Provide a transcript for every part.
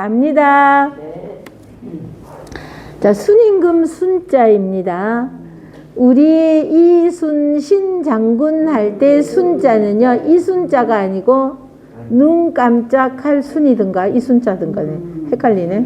갑니다. 자, 순임금 순자입니다. 우리 이순신 장군 할 때 순자는요, 이 순자가 아니고 눈 깜짝할 순이든가 이 순자든가 헷갈리네.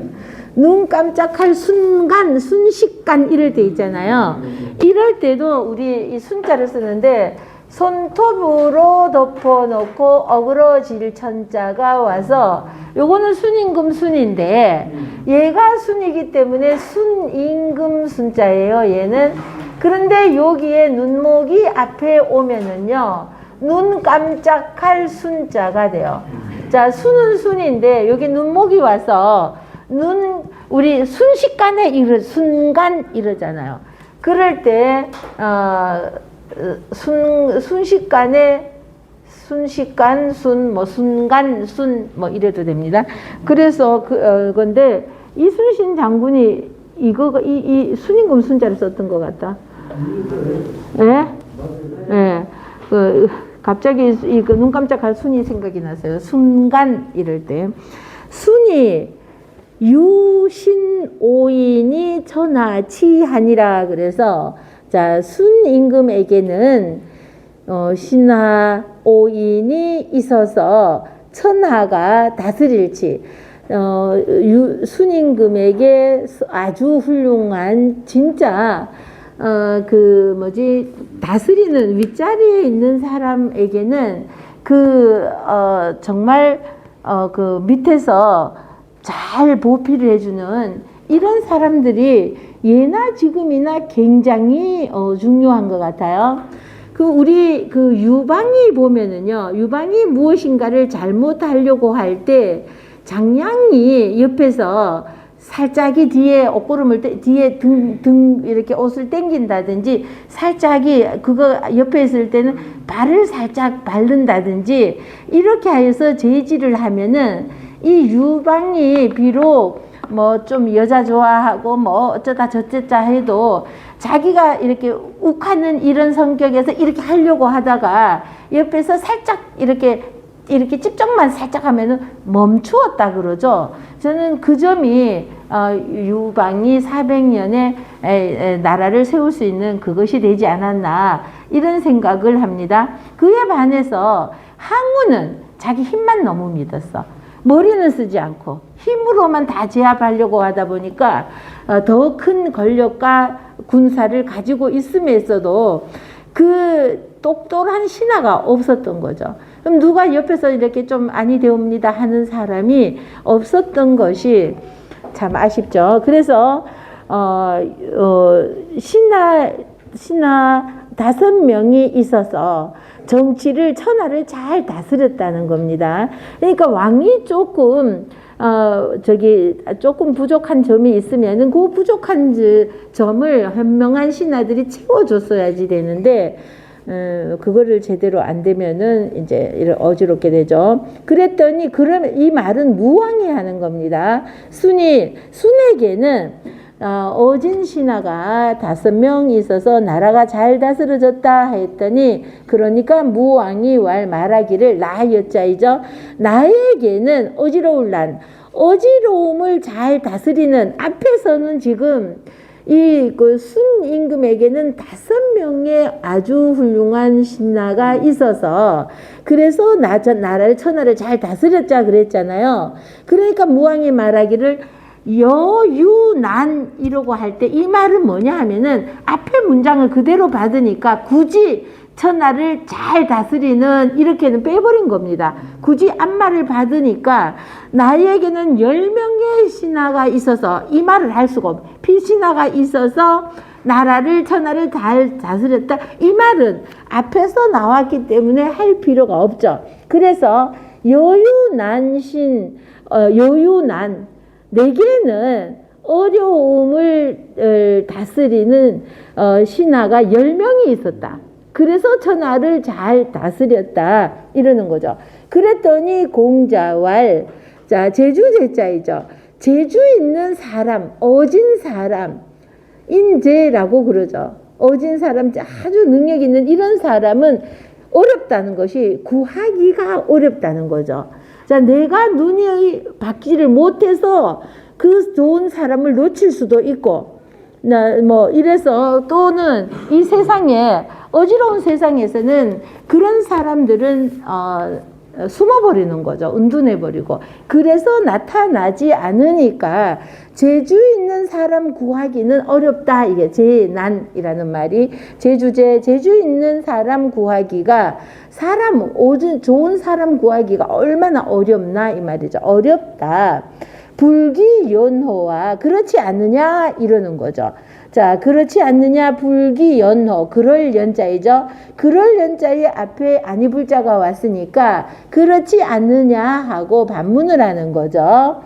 눈 깜짝할 순간, 순식간 이럴 때 있잖아요. 이럴 때도 우리 이 순자를 쓰는데 손톱으로 덮어놓고 어그러질 천자가 와서 요거는 순임금 순인데 얘가 순이기 때문에 순임금 순자예요. 얘는. 그런데 여기에 눈목이 앞에 오면은요 눈 깜짝할 순자가 돼요. 자, 순은 순인데 여기 눈목이 와서 우리 순식간에 순간 이러잖아요. 그럴 때 순식간에 순식간 순간 이래도 됩니다. 그래서 건데 이순신 장군이 이거가 이 순임금 순자를 썼던 것 같다. 예? 예. 갑자기 눈 깜짝할 순이 생각이 나서요. 순간 이럴 때 순이 유신오인이 천하치하니라. 그래서 자, 순임금에게는 신하 오인이 있어서 천하가 다스릴지 순임금에게 아주 훌륭한 진짜 다스리는 윗자리에 있는 사람에게는 정말 그 밑에서 잘 보필을 해주는 이런 사람들이 예나 지금이나 굉장히 중요한 것 같아요. 우리 유방이 보면은요, 유방이 무엇인가를 잘못하려고 할 때 장량이 옆에서 살짝이 뒤에 옷고름을 뒤에 등 이렇게 옷을 당긴다든지 살짝이 그거 옆에 있을 때는 발을 살짝 바른다든지 이렇게 하여서 제지를 하면은 이 유방이 비록 좀 여자 좋아하고 어쩌다 저쩌다 해도 자기가 이렇게 욱하는 이런 성격에서 이렇게 하려고 하다가 옆에서 살짝 이렇게 찝쩍만 살짝 하면은 멈추었다 그러죠. 저는 그 점이 유방이 400년의 나라를 세울 수 있는 그것이 되지 않았나 이런 생각을 합니다. 그에 반해서 항우는 자기 힘만 너무 믿었어. 머리는 쓰지 않고 힘으로만 다 제압하려고 하다 보니까 더 큰 권력과 군사를 가지고 있음에서도 그 똑똑한 신하가 없었던 거죠. 그럼 누가 옆에서 이렇게 좀 아니 되옵니다 하는 사람이 없었던 것이 참 아쉽죠. 그래서 신하 5명이 있어서 천하를 잘 다스렸다는 겁니다. 그러니까 왕이 조금 조금 부족한 점이 있으면은 그 부족한 점을 현명한 신하들이 채워줬어야지 되는데 그거를 제대로 안 되면은 이제 어지럽게 되죠. 그랬더니 그러면 이 말은 무왕이 하는 겁니다. 순에게는 어진 신하가 5명 있어서 나라가 잘 다스려졌다 했더니 그러니까 무왕이 말하기를 나 여자이죠. 나에게는 어지러움을 잘 다스리는 앞에서는 지금 순임금에게는 5명의 아주 훌륭한 신하가 있어서 그래서 천하를 잘 다스렸자 그랬잖아요. 그러니까 무왕이 말하기를 여유난 이러고 할 때 이 말은 뭐냐 하면은 앞에 문장을 그대로 받으니까 굳이 천하를 잘 다스리는 이렇게는 빼버린 겁니다. 굳이 앞말을 받으니까 나에게는 10명의 신하가 있어서 이 말을 할 수가 없고 필신하가 있어서 천하를 잘 다스렸다. 이 말은 앞에서 나왔기 때문에 할 필요가 없죠. 그래서 여유난 내게는 어려움을 다스리는 신하가 10명이 있었다. 그래서 천하를 잘 다스렸다 이러는 거죠. 그랬더니 공자왈, 자, 제주제자이죠. 제주 있는 사람, 어진 사람, 인재라고 그러죠. 어진 사람, 아주 능력 있는 이런 사람은 어렵다는 것이 구하기가 어렵다는 거죠. 자, 내가 눈이 받지를 못해서 그 좋은 사람을 놓칠 수도 있고, 뭐 이래서 또는 이 세상에 어지러운 세상에서는 그런 사람들은 숨어버리는 거죠. 은둔해버리고. 그래서 나타나지 않으니까 재주 있는 사람 구하기는 어렵다. 이게 재난이라는 말이 재주 있는 사람 구하기가 좋은 사람 구하기가 얼마나 어렵나 이 말이죠. 어렵다. 불기연호와 그렇지 않느냐 이러는 거죠. 자, 그렇지 않느냐 불기연호, 그럴 연자이죠. 그럴 연자의 앞에 아니불자가 왔으니까 그렇지 않느냐 하고 반문을 하는 거죠.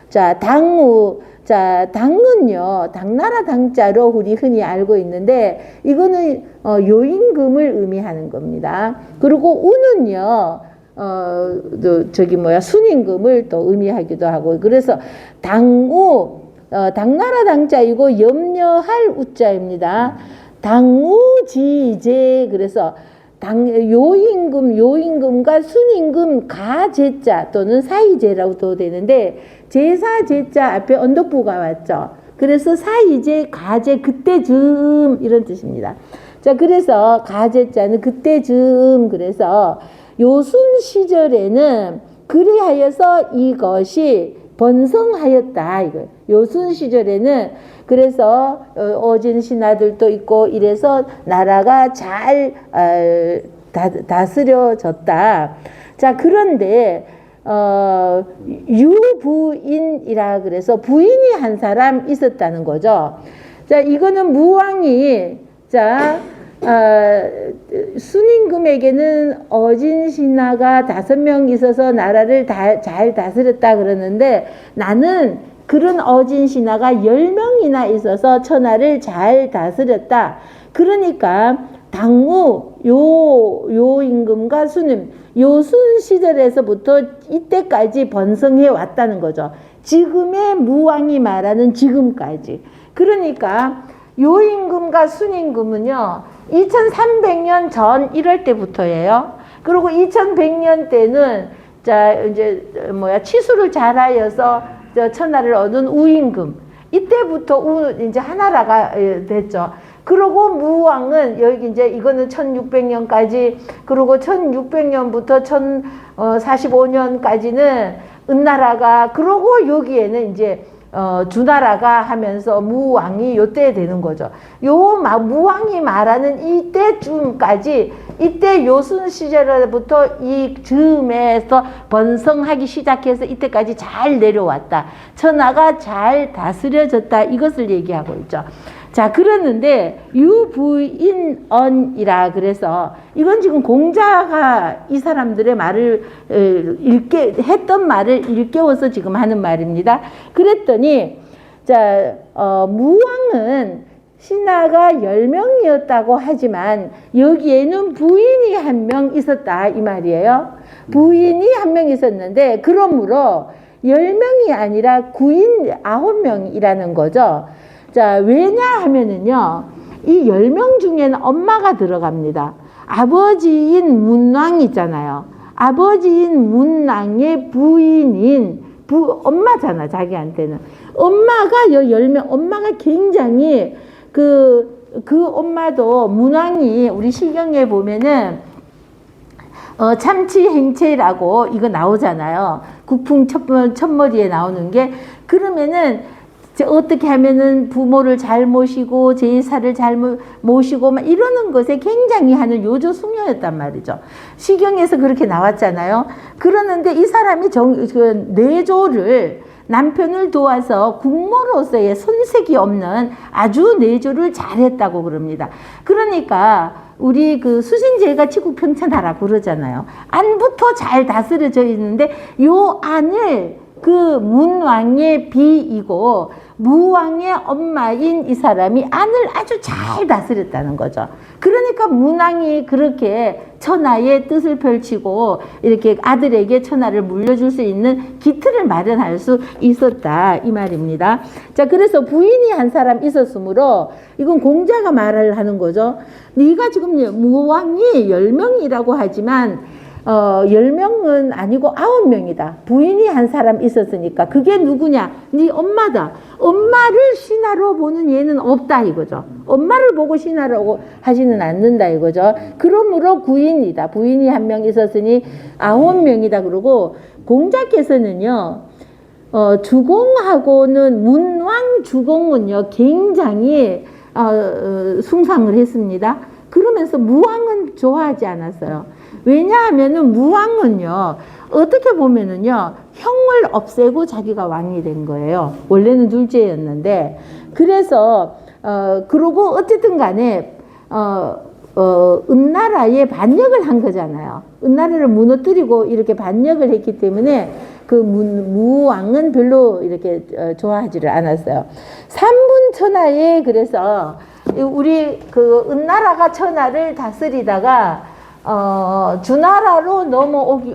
자, 당은요, 당나라 당자로 우리 흔히 알고 있는데 이거는 요임금을 의미하는 겁니다. 그리고 우는요, 순임금을 또 의미하기도 하고, 그래서 당나라 당자이고 염려할 우자입니다. 당우지제, 그래서 요임금과 순임금 가제자 또는 사이제라고도 되는데, 제사 제자 앞에 언덕부가 왔죠. 그래서 사이제 가제 그때쯤 이런 뜻입니다. 자, 그래서 가제자는 그때쯤, 그래서 요순 시절에는 그리하여서 이것이 번성하였다. 이거 요순 시절에는 그래서 어진 신하들도 있고 이래서 나라가 잘 다스려졌다. 자, 그런데 유부인이라 그래서 부인이 한 사람 있었다는 거죠. 자, 이거는 무왕이 순임금에게는 어진 신하가 5명 있어서 나라를 잘 다스렸다 그러는데, 나는 그런 어진 신하가 10명이나 있어서 천하를 잘 다스렸다. 그러니까 당우 요임금과 순임 요순 시절에서부터 이때까지 번성해 왔다는 거죠. 지금의 무왕이 말하는 지금까지. 그러니까 요임금과 순임금은요 2300년 전 이럴 때부터예요. 그리고 2100년 때는 치수를 잘하여서 천하를 얻은 우임금, 이때부터 이제 하나라가 됐죠. 그리고 무왕은 여기 이제 이거는 1600년까지, 그리고 1600년부터 1045년까지는 은나라가, 그리고 여기에는 이제 주나라가 하면서 무왕이 요때 되는 거죠. 무왕이 말하는 이때쯤까지, 이때 요순 시절부터 이 즈음에서 번성하기 시작해서 이때까지 잘 내려왔다. 천하가 잘 다스려졌다. 이것을 얘기하고 있죠. 자, 그러는데 유부인언이라 그래서 이건 지금 공자가 이 사람들의 말을 했던 말을 일깨워서 지금 하는 말입니다. 그랬더니 무왕은 신하가 10명이었다고 하지만 여기에는 부인이 1명 있었다 이 말이에요. 부인이 1명 있었는데 그러므로 10명이 아니라 구인 9명이라는 거죠. 자, 왜냐하면은요, 이 10명 중에는 엄마가 들어갑니다. 아버지인 문왕 있잖아요. 아버지인 문왕의 부인인 엄마잖아, 자기한테는. 엄마가 10명, 엄마가 굉장히 그 엄마도 문왕이 우리 시경에 보면은 참치행체라고 이거 나오잖아요. 국풍 첫머리에 나오는 게. 그러면은 어떻게 하면은 부모를 잘 모시고 제사를 잘 모시고 막 이러는 것에 굉장히 하는 요조 숙녀였단 말이죠. 시경에서 그렇게 나왔잖아요. 그러는데 이 사람이 내조를, 남편을 도와서 국모로서의 손색이 없는 아주 내조를 잘했다고 그럽니다. 그러니까 우리 수신제가 치국평천하라 그러잖아요. 안부터 잘 다스려져 있는데 요 안을 문왕의 비이고 무왕의 엄마인 이 사람이 안을 아주 잘 다스렸다는 거죠. 그러니까 문왕이 그렇게 천하의 뜻을 펼치고 이렇게 아들에게 천하를 물려줄 수 있는 기틀을 마련할 수 있었다 이 말입니다. 자, 그래서 부인이 한 사람 있었으므로 이건 공자가 말을 하는 거죠. 네가 지금 무왕이 10명이라고 하지만 10명은 아니고 9명이다. 부인이 한 사람 있었으니까 그게 누구냐? 네 엄마다. 엄마를 신하로 보는 예는 없다 이거죠. 엄마를 보고 신하라고 하지는 않는다 이거죠. 그러므로 구인이다. 부인이 한 명 있었으니 9명이다. 그러고 공자께서는요. 주공하고는 문왕 주공은요 굉장히 숭상을 했습니다. 그러면서 무왕은 좋아하지 않았어요. 왜냐하면은 무왕은요 어떻게 보면은요 형을 없애고 자기가 왕이 된 거예요. 원래는 둘째였는데 그래서 그러고 어쨌든 간에 은나라에 반역을 한 거잖아요. 은나라를 무너뜨리고 이렇게 반역을 했기 때문에 그 무왕은 별로 이렇게 좋아하지를 않았어요. 삼분천하에 그래서 우리 그 은나라가 천하를 다스리다가 주나라로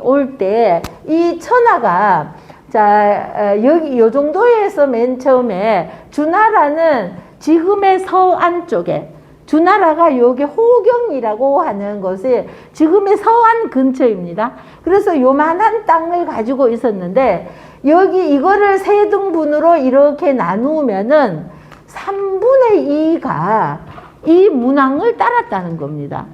올 때 이 천하가 자 여기 요 정도에서 맨 처음에 주나라는 지금의 서안 쪽에 주나라가 요게 호경이라고 하는 것이 지금의 서안 근처입니다. 그래서 요만한 땅을 가지고 있었는데 여기 이거를 세 등분으로 이렇게 나누면은 3분의 2가 이 문왕을 따랐다는 겁니다.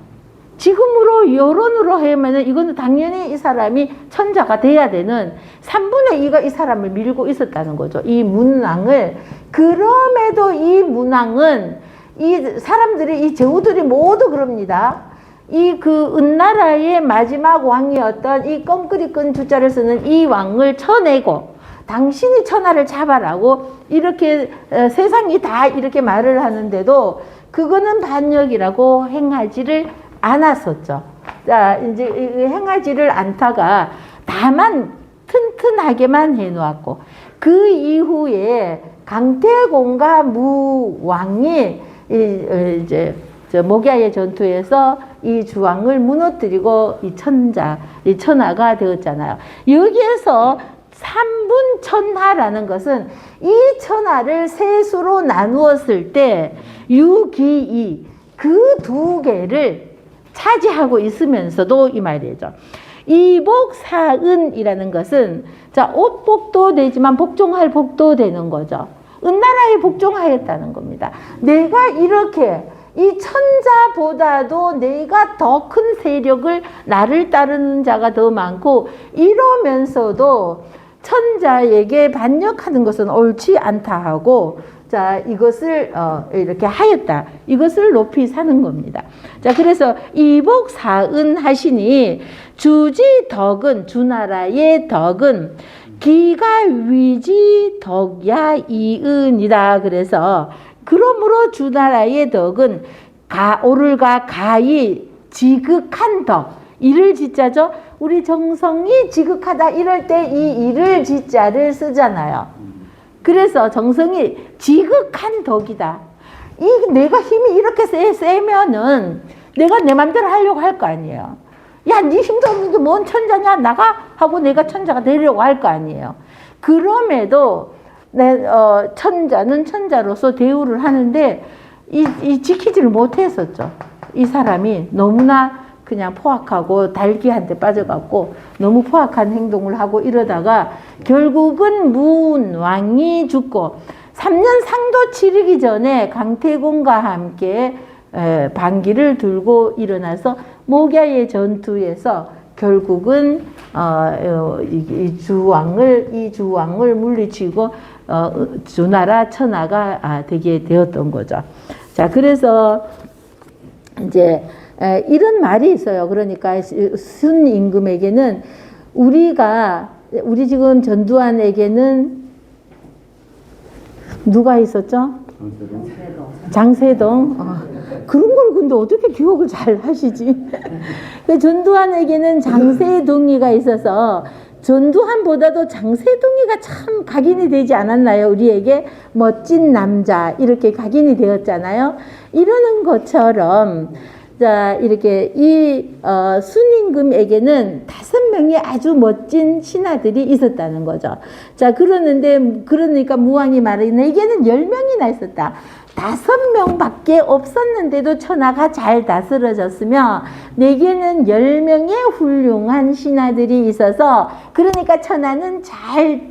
지금으로 여론으로 하면은 이거는 당연히 이 사람이 천자가 돼야 되는 3분의 2가 이 사람을 밀고 있었다는 거죠. 이 문왕을. 그럼에도 이 문왕은 이 사람들이 이 제후들이 모두 그럽니다. 이 그 은나라의 마지막 왕이었던 이 껌끄리 끈 주자를 쓰는 이 왕을 쳐내고 당신이 천하를 잡아라고 이렇게 세상이 다 이렇게 말을 하는데도 그거는 반역이라고 행하지를 않았었죠. 자, 이제 행하지를 않다가 다만 튼튼하게만 해놓았고 그 이후에 강태공과 무왕이 이제 목야의 전투에서 이 주왕을 무너뜨리고 이 천하가 되었잖아요. 여기에서 삼분천하라는 것은 이 천하를 세수로 나누었을 때 유기이 그 두 개를 차지하고 있으면서도 이 말이죠. 이복사은이라는 것은 자 옷복도 되지만 복종할 복도 되는 거죠. 은나라에 복종하였다는 겁니다. 내가 이렇게 이 천자보다도 내가 더 큰 세력을 나를 따르는 자가 더 많고 이러면서도 천자에게 반역하는 것은 옳지 않다 하고 자 이것을 이렇게 하였다. 이것을 높이 사는 겁니다. 자 그래서 이복사은 하시니 주지덕은 주나라의 덕은 기가 위지 덕야 이은이다. 그래서 그러므로 주나라의 덕은 오를과 가히 지극한 덕 이를 지자죠. 우리 정성이 지극하다 이럴 때 이 이를 지자를 쓰잖아요. 그래서 정성이 지극한 덕이다. 이 내가 힘이 이렇게 세면은 내가 내 맘대로 하려고 할 거 아니에요. 야, 네 힘도 없는데 뭔 천자냐 나가 하고 내가 천자가 되려고 할 거 아니에요. 그럼에도 천자는 천자로서 대우를 하는데 이 지키지를 못했었죠. 이 사람이 너무나 그냥 포악하고 달기한테 빠져갖고 너무 포악한 행동을 하고 이러다가 결국은 문왕이 죽고 3년 상도 치르기 전에 강태공과 함께 반기를 들고 일어나서 목야의 전투에서 결국은 이 주왕을 물리치고 주나라 천하가 되게 되었던 거죠. 자, 그래서 이제 이런 말이 있어요. 그러니까 순임금에게는 우리 지금 전두환에게는 누가 있었죠? 장세동. 그런 걸 근데 어떻게 기억을 잘 하시지? 전두환에게는 장세동이가 있어서 전두환보다도 장세동이가 참 각인이 되지 않았나요? 우리에게 멋진 남자 이렇게 각인이 되었잖아요. 이러는 것처럼 자 이렇게 이 순임금에게는 5명의 아주 멋진 신하들이 있었다는 거죠. 자 그러니까 무왕이 말하기 내게는 10명이나 있었다. 5명밖에 없었는데도 천하가 잘 다스려졌으며 내게는 10명의 훌륭한 신하들이 있어서 그러니까 천하는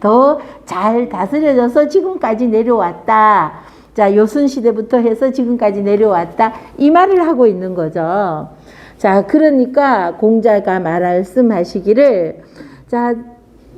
더 잘 다스려져서 지금까지 내려왔다. 자, 요순시대부터 해서 지금까지 내려왔다. 이 말을 하고 있는 거죠. 자, 그러니까 공자가 말씀하시기를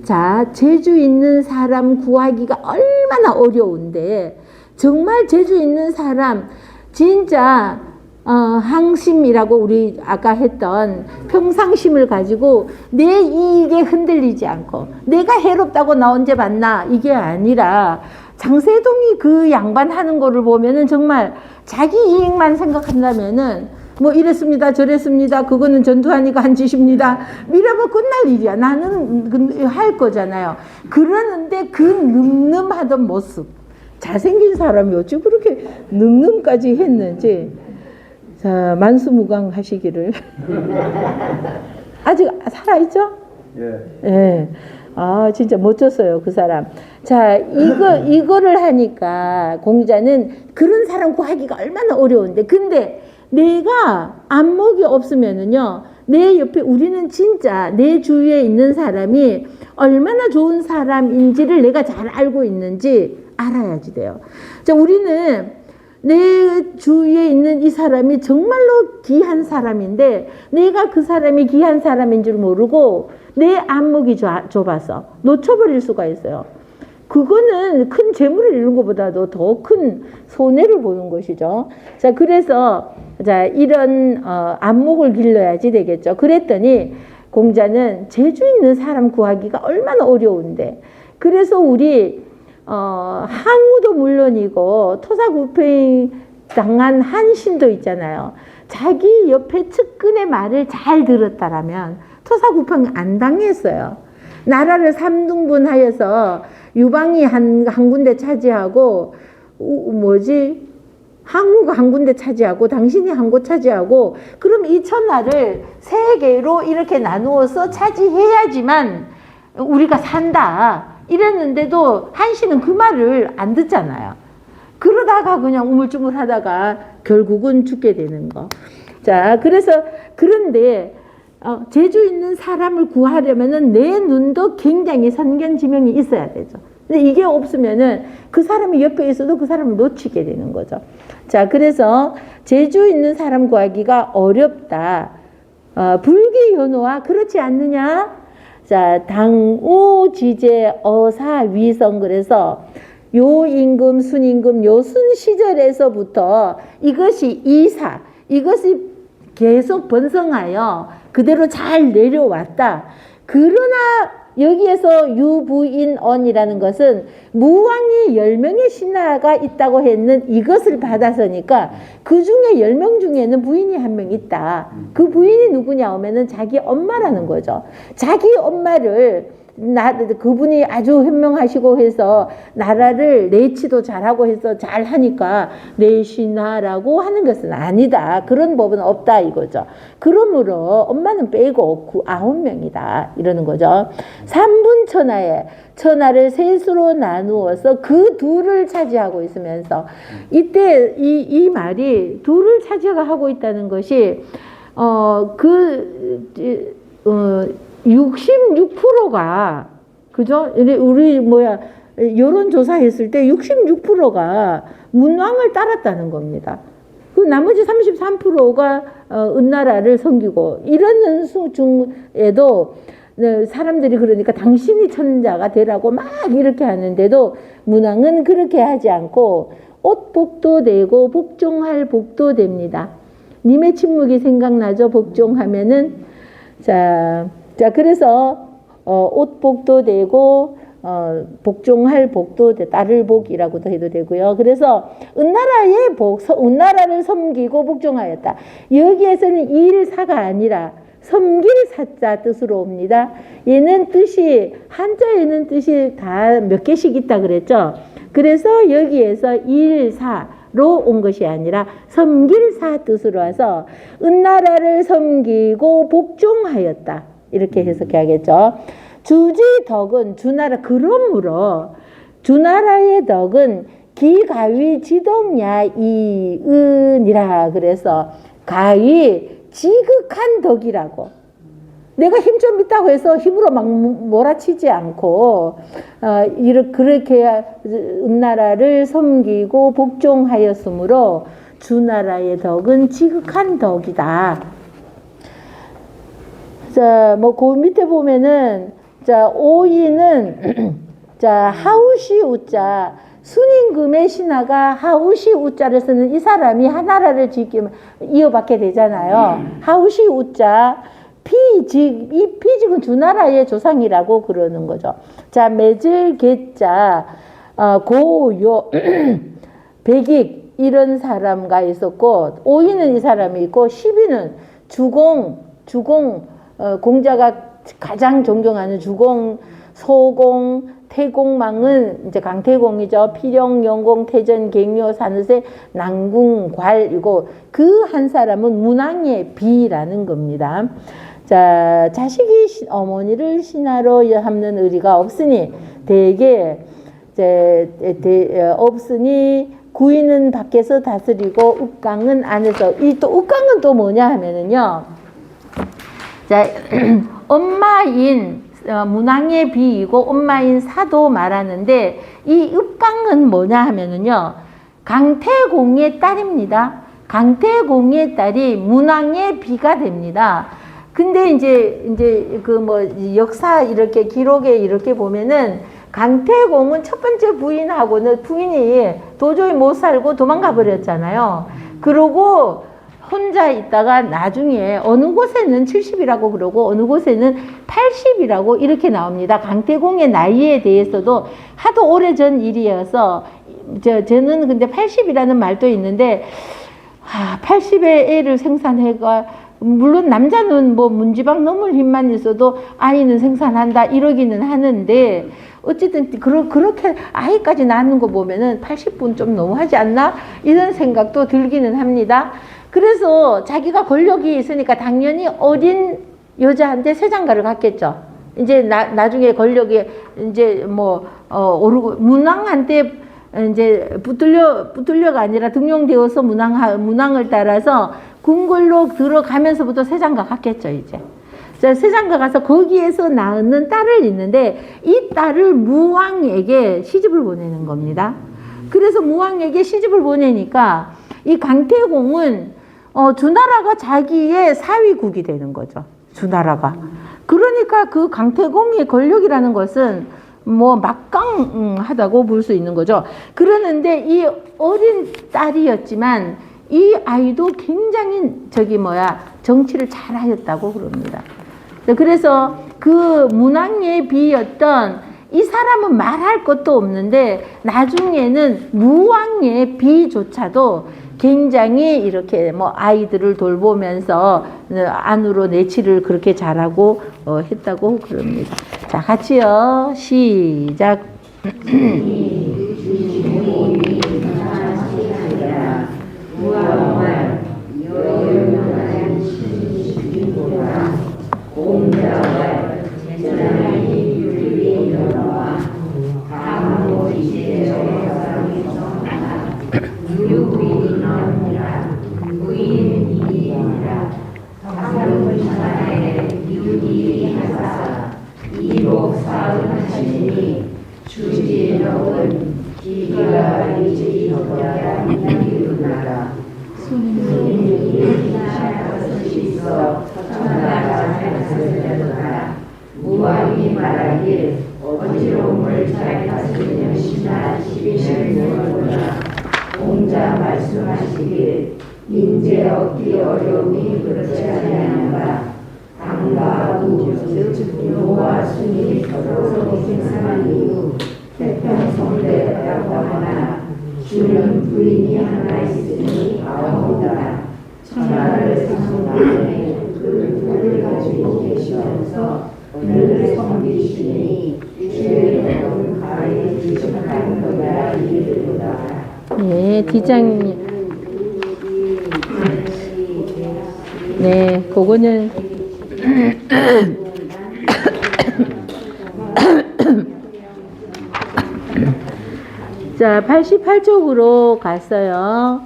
자, 재주 있는 사람 구하기가 얼마나 어려운데 정말 재주 있는 사람 진짜 항심이라고 우리 아까 했던 평상심을 가지고 내 이익에 흔들리지 않고 내가 해롭다고 나 언제 봤나 이게 아니라 장세동이 그 양반 하는 거를 보면은 정말 자기 이익만 생각한다면은 뭐 이랬습니다 저랬습니다 그거는 전두환이가 한 짓입니다 미라고 끝날 일이야. 나는 할 거잖아요. 그러는데 그 늠름하던 모습 잘생긴 사람이 어찌 그렇게 늠름까지 했는지 자 만수무강 하시기를 아직 살아있죠? 예. 아 진짜 멋졌어요 그 사람. 자 이거를 하니까 공자는 그런 사람 구하기가 얼마나 어려운데 근데 내가 안목이 없으면은요 내 옆에 우리는 진짜 내 주위에 있는 사람이 얼마나 좋은 사람인지를 내가 잘 알고 있는지 알아야지 돼요. 자 우리는 내 주위에 있는 이 사람이 정말로 귀한 사람인데 내가 그 사람이 귀한 사람인 줄 모르고 내 안목이 좁아서 놓쳐버릴 수가 있어요. 그거는 큰 재물을 잃는 것보다도 더 큰 손해를 보는 것이죠. 자, 그래서 자 이런 안목을 길러야지 되겠죠. 그랬더니 공자는 재주 있는 사람 구하기가 얼마나 어려운데 그래서 우리 항우도 물론이고 토사구팽 당한 한신도 있잖아요. 자기 옆에 측근의 말을 잘 들었다라면 토사구팽 안 당했어요. 나라를 3등분하여서 유방이 한 군데 차지하고 항우가 한 군데 차지하고 당신이 한 곳 차지하고 그럼 이 천하를 3개로 이렇게 나누어서 차지해야지만 우리가 산다 이랬는데도 한신은 그 말을 안 듣잖아요. 그러다가 그냥 우물쭈물 하다가 결국은 죽게 되는 거. 자 그래서 그런데 재주 있는 사람을 구하려면은 내 눈도 굉장히 선견지명이 있어야 되죠. 근데 이게 없으면은 그 사람이 옆에 있어도 그 사람을 놓치게 되는 거죠. 자, 그래서 재주 있는 사람 구하기가 어렵다. 불기현오와 그렇지 않느냐? 자, 당우 지제 어사 위성 그래서 요임금 순임금 요순 시절에서부터 이것이 이것이 계속 번성하여 그대로 잘 내려왔다. 그러나 여기에서 유부인언이라는 것은 무왕이 10명의 신하가 있다고 했는 이것을 받아서니까 그 중에 10명 중에는 부인이 1명 있다. 그 부인이 누구냐 하면은 자기 엄마라는 거죠. 자기 엄마를 그분이 아주 현명하시고 해서 나라를 내치도 잘하고 해서 잘하니까 내 신하라고 하는 것은 아니다. 그런 법은 없다 이거죠. 그러므로 엄마는 빼고 9명이다 이러는 거죠. 3분 천하에 천하를 셋으로 나누어서 그 둘을 차지하고 있으면서 이때 이 말이 둘을 차지하고 있다는 것이 66%가 그죠? 우리 여론조사 했을 때 66%가 문왕을 따랐다는 겁니다. 그 나머지 33%가 은나라를 섬기고 이런 중에도 사람들이 그러니까 당신이 천자가 되라고 막 이렇게 하는데도 문왕은 그렇게 하지 않고 옷복도 내고 복종할 복도 됩니다. 님의 침묵이 생각나죠? 복종하면은 자 그래서 옷복도 되고 복종할 복도 따를 복이라고도 해도 되고요. 그래서 은나라의 은나라를 섬기고 복종하였다. 여기에서는 일사가 아니라 섬길 사자 뜻으로 옵니다. 얘는 뜻이 한자에는 뜻이 다 몇 개씩 있다 그랬죠. 그래서 여기에서 일사로 온 것이 아니라 섬길사 뜻으로 와서 은나라를 섬기고 복종하였다. 이렇게 해석해야겠죠. 주지 덕은 주나라 그러므로 주나라의 덕은 기가위 지동야 이은이라 그래서 가위 지극한 덕이라고. 내가 힘 좀 있다고 해서 힘으로 막 몰아치지 않고 그렇게 은나라를 섬기고 복종하였으므로 주나라의 덕은 지극한 덕이다. 자, 뭐 그 밑에 보면은 자 오이는 자 하우시 우자 순임금의 신하가 하우시 우자를 쓰는 이 사람이 하나라를 이어받게 되잖아요. 하우시 우자 피직, 이 피직은 주나라의 조상이라고 그러는 거죠. 자, 매질 개자, 고요, 백익, 이런 사람가 있었고, 오이는 이 사람이 있고, 시비는 주공, 공자가 가장 존경하는 주공, 소공, 태공망은 이제 강태공이죠. 필영, 영공, 태전, 갱요, 산세, 난궁, 괄이고, 그 한 사람은 문왕의 비라는 겁니다. 자, 자식이 어머니를 신하로 삼는 의리가 없으니 없으니 구인은 밖에서 다스리고 읍강은 안에서. 이 또 읍강은 또 뭐냐 하면은요. 자, 엄마인 문왕의 비이고 엄마인 사도 말하는데 이 읍강은 뭐냐 하면은요. 강태공의 딸입니다. 강태공의 딸이 문왕의 비가 됩니다. 근데 이제 그 뭐 역사 이렇게 기록에 이렇게 보면은 강태공은 첫 번째 부인하고는 부인이 도저히 못 살고 도망가 버렸잖아요. 그러고 혼자 있다가 나중에 어느 곳에는 70이라고 그러고 어느 곳에는 80이라고 이렇게 나옵니다. 강태공의 나이에 대해서도 하도 오래전 일이어서 저는 근데 80이라는 말도 있는데 80의 애를 생산해가 물론 남자는 뭐 문지방 넘을 힘만 있어도 아이는 생산한다 이러기는 하는데 어쨌든 그렇게 아이까지 낳는 거 보면은 80분 좀 너무하지 않나 이런 생각도 들기는 합니다. 그래서 자기가 권력이 있으니까 당연히 어린 여자한테 세장가를 갖겠죠. 이제 나중에 권력이 이제 뭐 오르고 문왕한테 이제 붙들려가 아니라 등용되어서 문왕을 따라서 궁궐로 들어가면서부터 세장가 갔겠죠, 이제. 자, 세장가 가서 거기에서 낳는 딸을 있는데 이 딸을 무왕에게 시집을 보내는 겁니다. 그래서 무왕에게 시집을 보내니까 이 강태공은 주나라가 자기의 사위국이 되는 거죠. 주나라가. 그러니까 그 강태공의 권력이라는 것은 뭐 막강하다고 볼 수 있는 거죠. 그러는데 이 어린 딸이었지만 이 아이도 굉장히 정치를 잘하였다고 그럽니다. 그래서 그 문왕의 비였던 이 사람은 말할 것도 없는데 나중에는 무왕의 비조차도 굉장히 이렇게 뭐 아이들을 돌보면서 안으로 내치를 그렇게 잘하고 했다고 그럽니다. 자, 같이요. 시작. 무왕이 말하길 어지러움을 잘 다스리는 신하 시비를 모르구나. 공자 말씀하시길 인재 얻기 어려움이 그렇지 아니하는가. 당과 우 즉 노와 순이 서로 생산한 이후 태평성대였다고 하나 주는 부인이 하나 있으니 아오다. 천하를 상속하에 그 부를 가지고 계시면서 오늘 섬기시니 주의 덕은 가히 지적한 거야 이르도다. 네, 디장님. 네, 그거는 자, 88쪽으로 갔어요.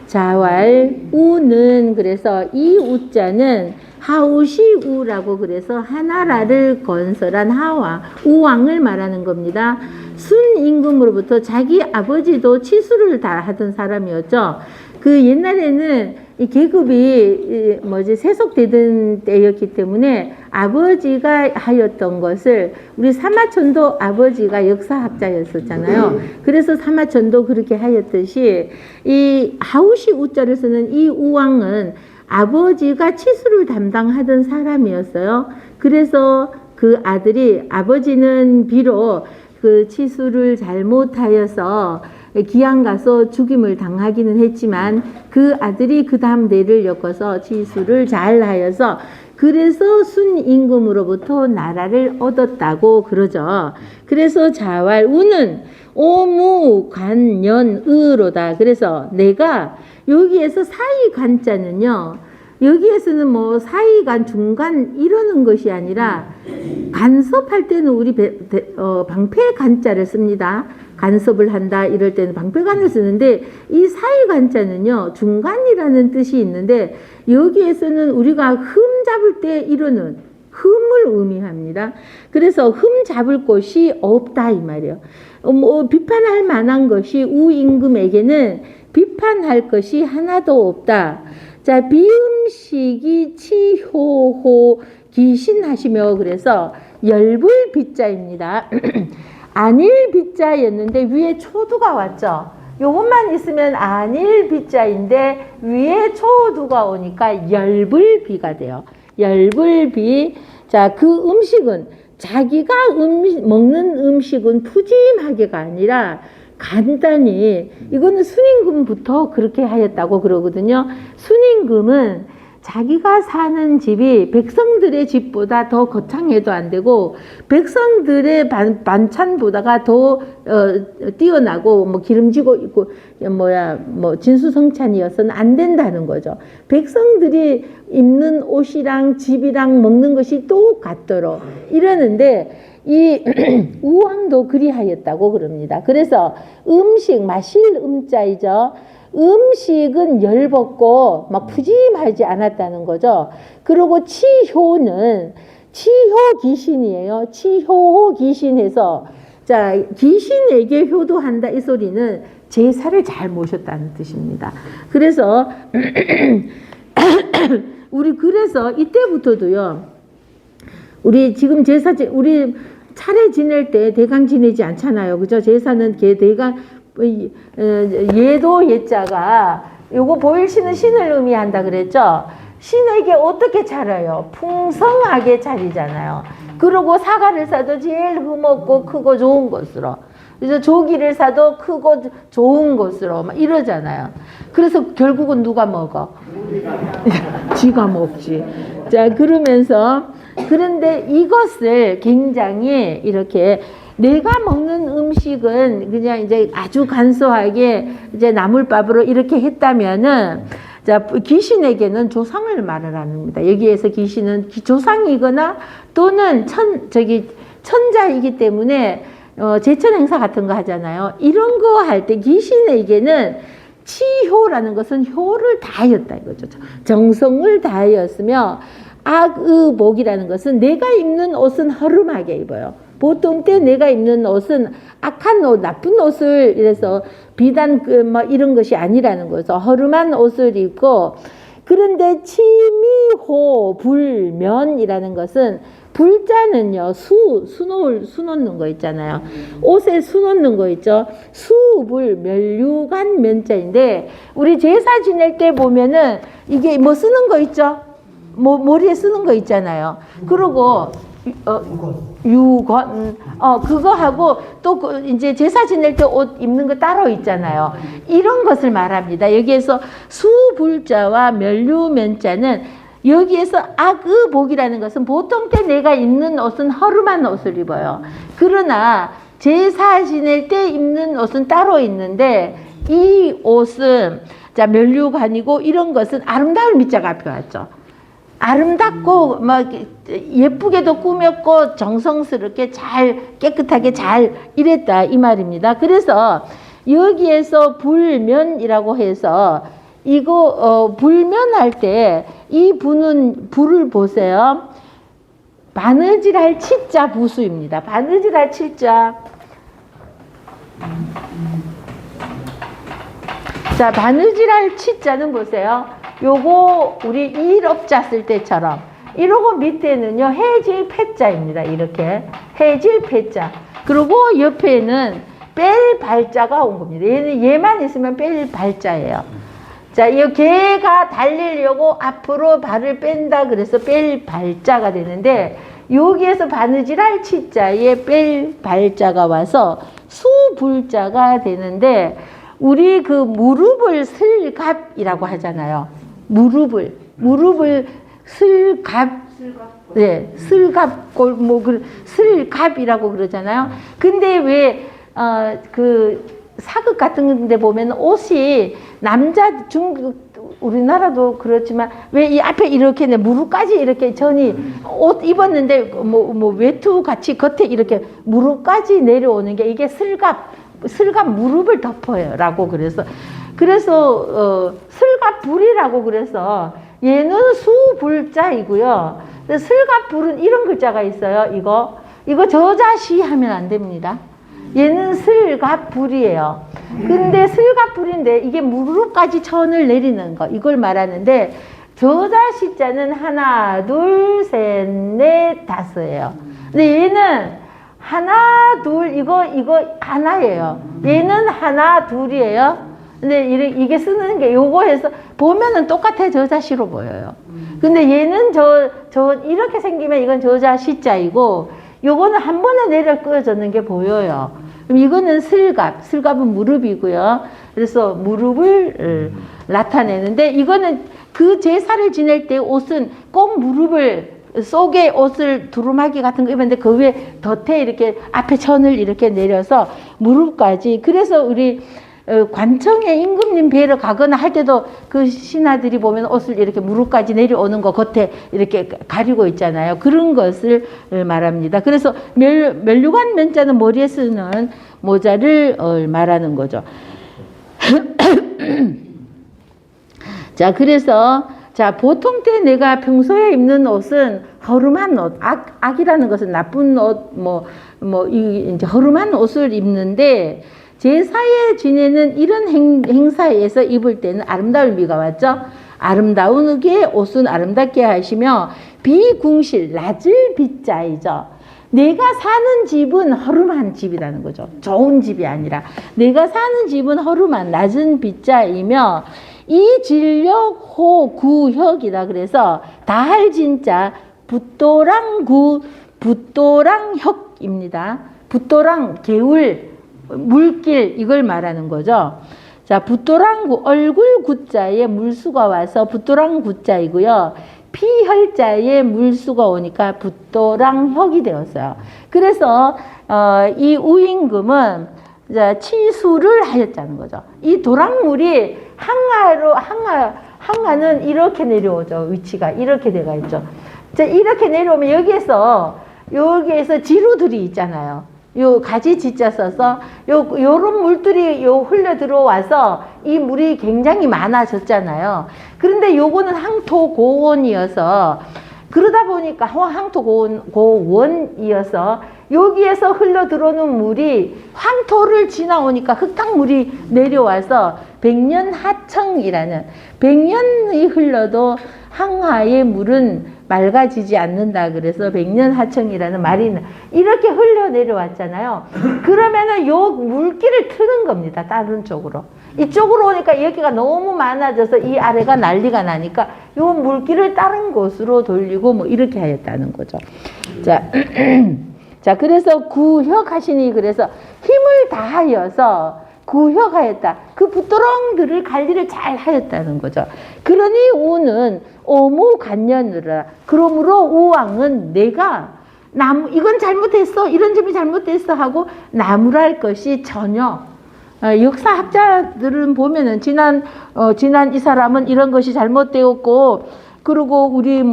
자왈 우는 그래서 이 우자는 하우시우라고 그래서 하나라를 건설한 하와 우왕을 말하는 겁니다. 순임금으로부터 자기 아버지도 치수를 다 하던 사람이었죠. 그 옛날에는 이 계급이 세속되던 때였기 때문에 아버지가 하였던 것을 우리 사마천도 아버지가 역사학자였었잖아요. 그래서 사마천도 그렇게 하였듯이 이 하우시 우자를 쓰는 이 우왕은 아버지가 치수를 담당하던 사람이었어요. 그래서 그 아들이 아버지는 비록 그 치수를 잘못하여서 기양 가서 죽임을 당하기는 했지만 그 아들이 그 다음 대를 엮어서 치수를 잘 하여서 그래서 순임금으로부터 나라를 얻었다고 그러죠. 그래서 자왈 우는 오무관연의로다. 그래서 내가 여기에서 사이관자는요. 여기에서는 뭐 사이간 중간 이러는 것이 아니라 간섭할 때는 우리 방패간자를 씁니다. 간섭을 한다 이럴 때는 방패간을 쓰는데 이 사이간자는요 중간이라는 뜻이 있는데 여기에서는 우리가 흠 잡을 때 이러는 흠을 의미합니다. 그래서 흠 잡을 곳이 없다 이 말이에요. 비판할 만한 것이 우임금에게는 비판할 것이 하나도 없다. 자, 비음식이 치효호 기신하시며 그래서 열불 비자입니다. 안일 비자였는데 위에 초두가 왔죠. 요것만 있으면 안일 비자인데 위에 초두가 오니까 열불비가 돼요. 열불비. 자, 그 음식은 자기가 먹는 음식은 푸짐하게가 아니라 간단히 이거는 순임금부터 그렇게 하였다고 그러거든요. 순임금은 자기가 사는 집이 백성들의 집보다 더 거창해도 안 되고 백성들의 반찬보다가 더 뛰어나고 뭐 기름지고 있고 진수성찬이어서는 안 된다는 거죠. 백성들이 입는 옷이랑 집이랑 먹는 것이 똑같도록 이러는데 이 우왕도 그리하였다고 그럽니다. 그래서 음식 마실 음자이죠. 음식은 열벗고 막 푸짐하지 않았다는 거죠. 그리고 치효는 치효 귀신이에요. 치효 귀신해서 자 귀신에게 효도한다 이 소리는 제사를 잘 모셨다는 뜻입니다. 그래서 우리 그래서 이때부터도요. 우리 지금 제사 우리 차례 지낼 때 대강 지내지 않잖아요. 그죠? 제사는 대강 예도 예자가 요거 보일신은 신을 의미한다 그랬죠. 신에게 어떻게 차려요? 풍성하게 차리잖아요. 그리고 사과를 사도 제일 흠없고 크고 좋은 것으로. 그래서 조기를 사도 크고 좋은 것으로 막 이러잖아요. 그래서 결국은 누가 먹어? 지가 먹지. 자, 그러면서 그런데 이것을 굉장히 이렇게 내가 먹는 음식은 그냥 이제 아주 간소하게 이제 나물밥으로 이렇게 했다면은 자, 귀신에게는 조상을 말을 합니다. 여기에서 귀신은 조상이거나 또는 천자이기 때문에 제천 행사 같은 거 하잖아요. 이런 거 할 때 귀신에게는 치효라는 것은 효를 다하였다 이거죠. 정성을 다하였으며 악의복이라는 것은 내가 입는 옷은 허름하게 입어요. 보통 때 내가 입는 옷은 악한 옷, 나쁜 옷을 이래서 비단 이런 것이 아니라는 거죠. 허름한 옷을 입고 그런데 치미호 불면이라는 것은 불자는요 수 놓는 거 있잖아요. 옷에 수 놓는 거 있죠. 수불 멸류관 면자인데 우리 제사 지낼 때 보면은 이게 뭐 쓰는 거 있죠. 머리에 쓰는 거 있잖아요. 그리고 유건 그거 하고 또 이제 제사 지낼 때 옷 입는 거 따로 있잖아요. 이런 것을 말합니다. 여기에서 수불자와 멸류면자는 여기에서 악의복이라는 것은 보통 때 내가 입는 옷은 허름한 옷을 입어요. 그러나 제사 지낼 때 입는 옷은 따로 있는데 이 옷은 자 멸류관이고 이런 것은 아름다울 미자가 앞에 왔죠. 아름답고 막 예쁘게도 꾸몄고 정성스럽게 잘 깨끗하게 잘 이랬다 이 말입니다. 그래서 여기에서 불면이라고 해서 이거 불면할 때 이 불을 보세요. 바느질할 치자 부수입니다. 바느질할 치자. 자, 바느질할 치자는 보세요. 요거 우리 일업자 쓸 때처럼 이러고 밑에는요 해질 패자입니다. 이렇게 해질 패자. 그리고 옆에는 뺄 발자가 온 겁니다. 얘만 있으면 뺄 발자예요. 자, 이 개가 달리려고 앞으로 발을 뺀다 그래서 뺄 발자가 되는데 여기에서 바느질할 치자에 뺄 발자가 와서 수불자가 되는데 우리 그 무릎을 슬갑이라고 하잖아요. 무릎을 슬갑, 네, 슬갑골 슬갑이라고 그러잖아요. 근데 왜 그 사극 같은 데 보면 옷이 남자 우리나라도 그렇지만 왜 이 앞에 이렇게 무릎까지 이렇게 전이 옷 입었는데 뭐 외투 같이 겉에 이렇게 무릎까지 내려오는 게 이게 슬갑 무릎을 덮어요라고 그래서 슬갑불이라고 그래서 얘는 수불자이고요. 슬갑불은 이런 글자가 있어요. 이거 저자시 하면 안 됩니다. 얘는 슬갑불이에요. 근데 슬갑불인데 이게 무릎까지 천을 내리는 거 이걸 말하는데 저자시자는 하나 둘 셋 넷 다섯예요. 근데 얘는 하나 둘 이거 하나예요. 얘는 하나 둘이에요. 근데 이게 쓰는 게 요거 해서 보면은 똑같아 저자시로 보여요. 근데 얘는 이렇게 생기면 이건 저자시자이고 요거는 한 번에 내려 끄어졌는 게 보여요. 그럼 이거는 슬갑은 무릎이고요. 그래서 무릎을 나타내는데 이거는 그 제사를 지낼 때 옷은 꼭 무릎을 속에 옷을 두루마기 같은 거 입었는데 그 위에 덧에 이렇게 앞에 천을 이렇게 내려서 무릎까지. 그래서 우리 관청에 임금님 뵈러 가거나 할 때도 그 신하들이 보면 옷을 이렇게 무릎까지 내려오는 거 겉에 이렇게 가리고 있잖아요. 그런 것을 말합니다. 그래서 면류관 면자는 머리에 쓰는 모자를 말하는 거죠. 자, 그래서 보통 때 내가 평소에 입는 옷은 허름한 옷, 악이라는 것은 나쁜 옷, 이제 허름한 옷을 입는데 제사에 지내는 이런 행사에서 입을 때는 아름다울 의미가 왔죠. 아름다운게 옷은 아름답게 하시며 비궁실 낮을 비자이죠. 내가 사는 집은 허름한 집이라는 거죠. 좋은 집이 아니라 내가 사는 집은 허름한 낮은 비자이며 이 진력 호구혁이라 그래서 다할 진자 붓도랑혁입니다. 붓도랑 개울 물길 이걸 말하는 거죠. 자, 붓도랑구 얼굴 구자에 물수가 와서 붓도랑 구자이고요. 피혈자에 물수가 오니까 붓도랑혁이 되었어요. 그래서 이 우임금은 치수를 하였다는 거죠. 이 도랑물이 항아는 이렇게 내려오죠. 위치가 이렇게 돼가 있죠. 자, 이렇게 내려오면 여기에서 지루들이 있잖아요. 요 가지 지자 써서 요런 물들이 흘러 들어와서 이 물이 굉장히 많아졌잖아요. 그런데 요거는 항토고원이어서 그러다 보니까 항토고원이어서 여기에서 흘러 들어오는 물이 황토를 지나오니까 흙탕물이 내려와서 백년하청이라는 100년이 흘러도 항하의 물은 맑아지지 않는다. 그래서 백년하청이라는 말이 이렇게 흘러 내려왔잖아요. 그러면은 요 물길을 트는 겁니다. 다른 쪽으로. 이쪽으로 오니까 여기가 너무 많아져서 이 아래가 난리가 나니까 요 물길을 다른 곳으로 돌리고 이렇게 하였다는 거죠. 자, 그래서 구혁하시니 그래서 힘을 다하여서 구혁하였다. 그 붓도렁들을 관리를 잘 하였다는 거죠. 그러니 우는 오무간년으로라. 그러므로 우왕은 내가 이건 잘못했어, 이런 점이 잘못됐어 하고 나무랄 것이 전혀. 역사학자들은 보면은 지난 이 사람은 이런 것이 잘못되었고, 그리고 우리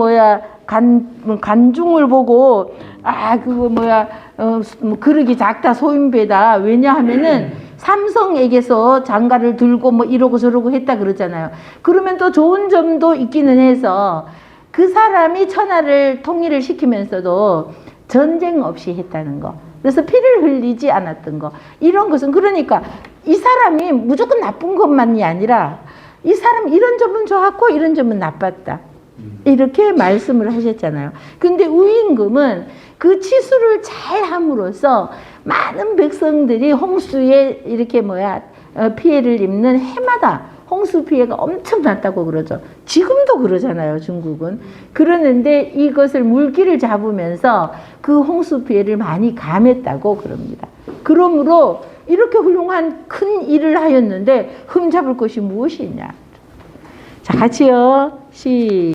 간중을 보고 그러기 작다 소인배다. 왜냐하면은 삼성에게서 장가를 들고 뭐 이러고 저러고 했다 그러잖아요. 그러면 또 좋은 점도 있기는 해서 그 사람이 천하를 통일을 시키면서도 전쟁 없이 했다는 거. 그래서 피를 흘리지 않았던 거. 이런 것은 그러니까 이 사람이 무조건 나쁜 것만이 아니라 이 사람 이런 점은 좋았고 이런 점은 나빴다. 이렇게 말씀을 하셨잖아요. 근데 우임금은 그 치수를 잘 함으로써 많은 백성들이 홍수에 이렇게 피해를 입는 해마다 홍수 피해가 엄청 났다고 그러죠. 지금도 그러잖아요, 중국은. 그러는데 이것을 물기를 잡으면서 그 홍수 피해를 많이 감했다고 그럽니다. 그러므로 이렇게 훌륭한 큰 일을 하였는데 흠잡을 것이 무엇이냐. 자, 같이요.